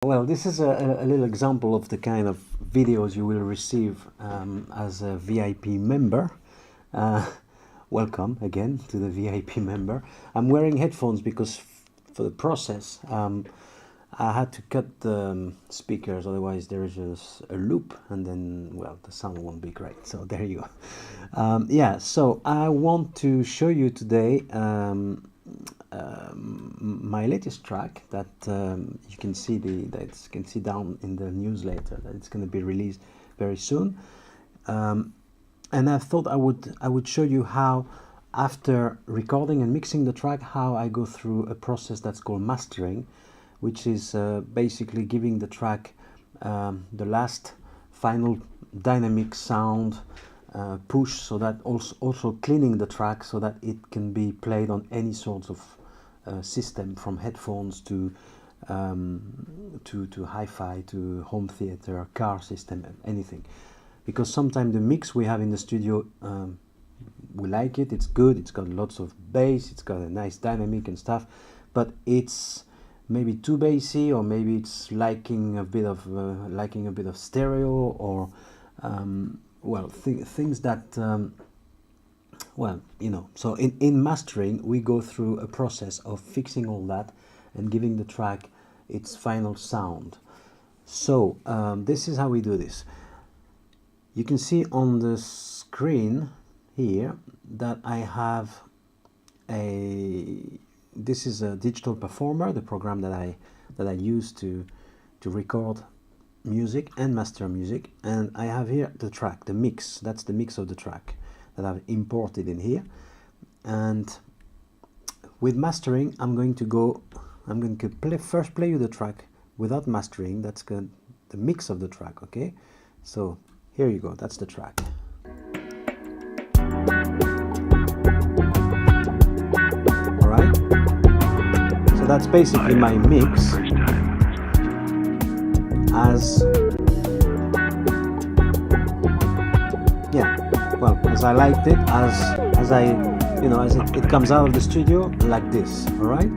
Well, this is a little example of the kind of videos you will receive as a VIP member. Uh, Welcome again to the VIP member. I'm wearing headphones because for the process I had to cut the speakers, otherwise there is just a loop and then, well, the sound won't be great. So there you go. Yeah, so I want to show you today my latest track that you can see down in the newsletter that it's going to be released very soon. And I thought I would show you how, after recording and mixing the track, how I go through a process that's called mastering, which is basically giving the track the last final dynamic sound push, so that also cleaning the track so that it can be played on any sorts of system, from headphones to hi-fi, to home theater, car system, anything. Because sometimes the mix we have in the studio, we like it, it's good, it's got lots of bass, it's got a nice dynamic and stuff, but it's maybe too bassy, or maybe it's liking a bit of stereo, or well, things that well, you know. So in mastering, we go through a process of fixing all that and giving the track its final sound. So this is how we do this. You can see on the screen here that I have this is a digital performer, the program that I use to record music and master music, and I have here the track, the mix. That's the mix of the track that I've imported in here. And with mastering, I'm going to first play you the track without mastering. That's the mix of the track. Okay, so here you go, that's the track. Alright, so that's basically my mix as, yeah, well, as I liked it, as I, you know, as it comes out of the studio like this. Alright, a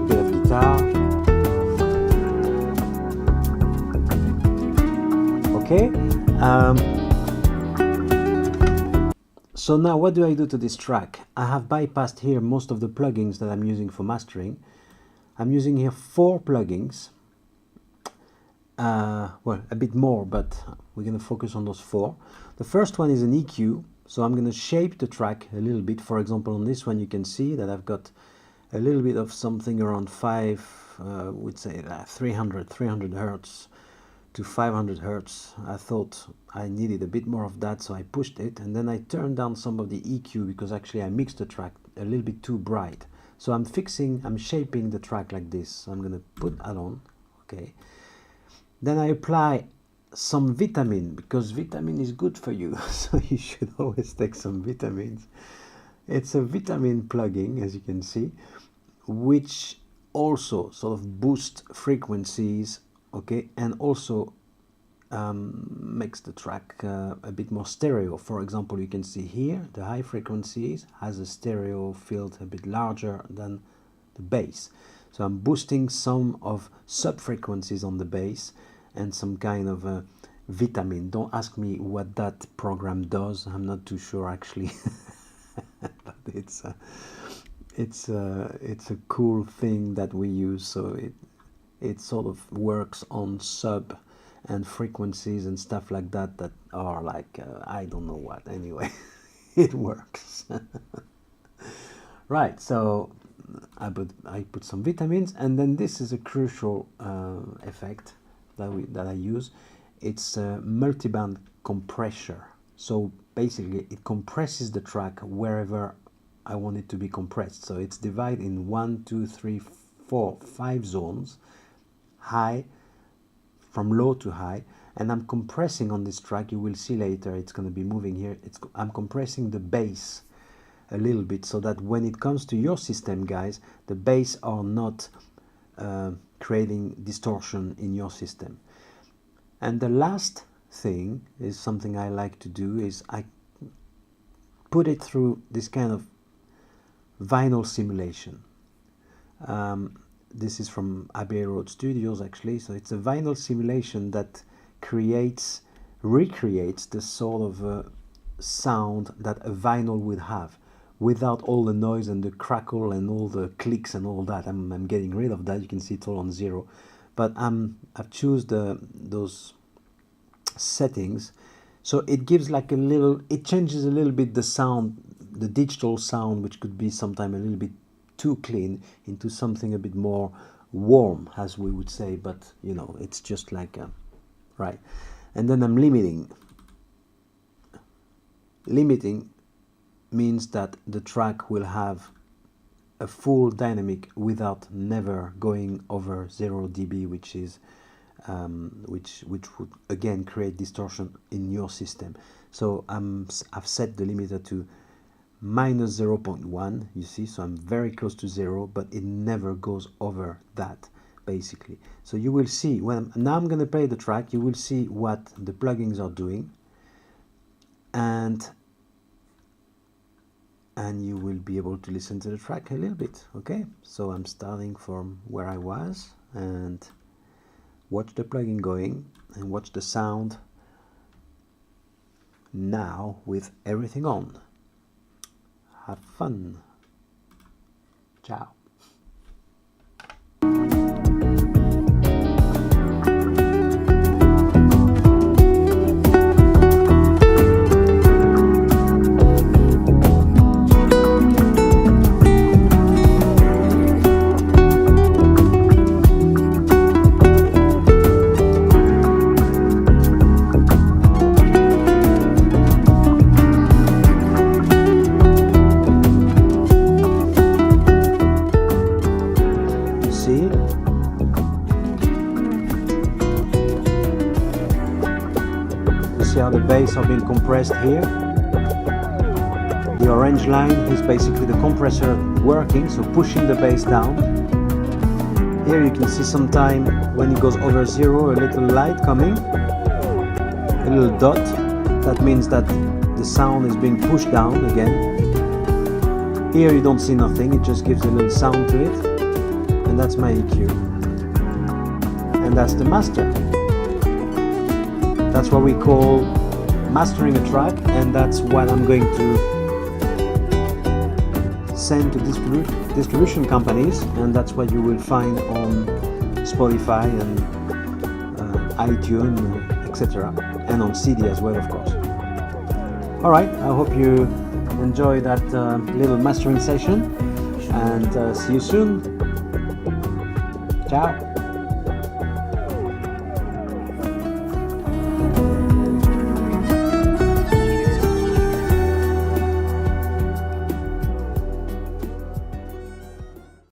bit of guitar. Okay, so now what do I do to this track? I have bypassed here most of the plugins that I'm using for mastering. I'm using here 4 plugins, well, a bit more, but we're going to focus on those 4. The first one is an EQ, so I'm going to shape the track a little bit. For example, on this one you can see that I've got a little bit of something around 300 hertz to 500 hertz. I thought I needed a bit more of that, so I pushed it, and then I turned down some of the EQ because actually I mixed the track a little bit too bright. So I'm shaping the track like this. So I'm going to put that on. Okay, then I apply some vitamin, because vitamin is good for you. So you should always take some vitamins. It's a vitamin plugin, as you can see, which also sort of boosts frequencies. Okay, and also makes the track a bit more stereo. For example, you can see here the high frequencies has a stereo field a bit larger than the bass. So I'm boosting some of sub frequencies on the bass and some kind of vitamin. Don't ask me what that program does. I'm not too sure actually. But it's a cool thing that we use. So it sort of works on sub and frequencies and stuff like that that are like I don't know what. Anyway, it works. Right, so I put some vitamins, and then this is a crucial effect that I use. It's a multiband compressor. So basically it compresses the track wherever I want it to be compressed. So it's divided in 1, 2, 3, 4, 5 zones, high, from low to high, and I'm compressing on this track. You will see later it's going to be moving here. I'm compressing the bass a little bit, so that when it comes to your system, guys, the bass are not creating distortion in your system. And the last thing is something I like to do, is I put it through this kind of vinyl simulation. This is from Abbey Road Studios actually. So it's a vinyl simulation that recreates the sort of sound that a vinyl would have, without all the noise and the crackle and all the clicks and all that. I'm getting rid of that. You can see it's all on 0. But I've chosen those settings, so it gives like it changes a little bit the sound, the digital sound, which could be sometimes a little bit too clean, into something a bit more warm, as we would say. But you know, it's just like right. And then I'm limiting. Limiting means that the track will have a full dynamic without never going over 0 dB, which is which would again create distortion in your system. So I've set the limiter to minus 0.1, you see, so I'm very close to 0, but it never goes over that, basically. So you will see, now I'm going to play the track, you will see what the plugins are doing, and you will be able to listen to the track a little bit. Okay, so I'm starting from where I was, and watch the plugin going, and watch the sound now with everything on. Have fun. Ciao. See how the bass are being compressed here. The orange line is basically the compressor working, so pushing the bass down. Here you can see sometime when it goes over 0, a little light coming, a little dot. That means that the sound is being pushed down again. Here you don't see nothing, it just gives a little sound to it. And that's my EQ. And that's the master. That's what we call mastering a track, and that's what I'm going to send to distribution companies, and that's what you will find on Spotify and iTunes, etc., and on CD as well, of course. Alright, I hope you enjoy that little mastering session, and see you soon. Ciao.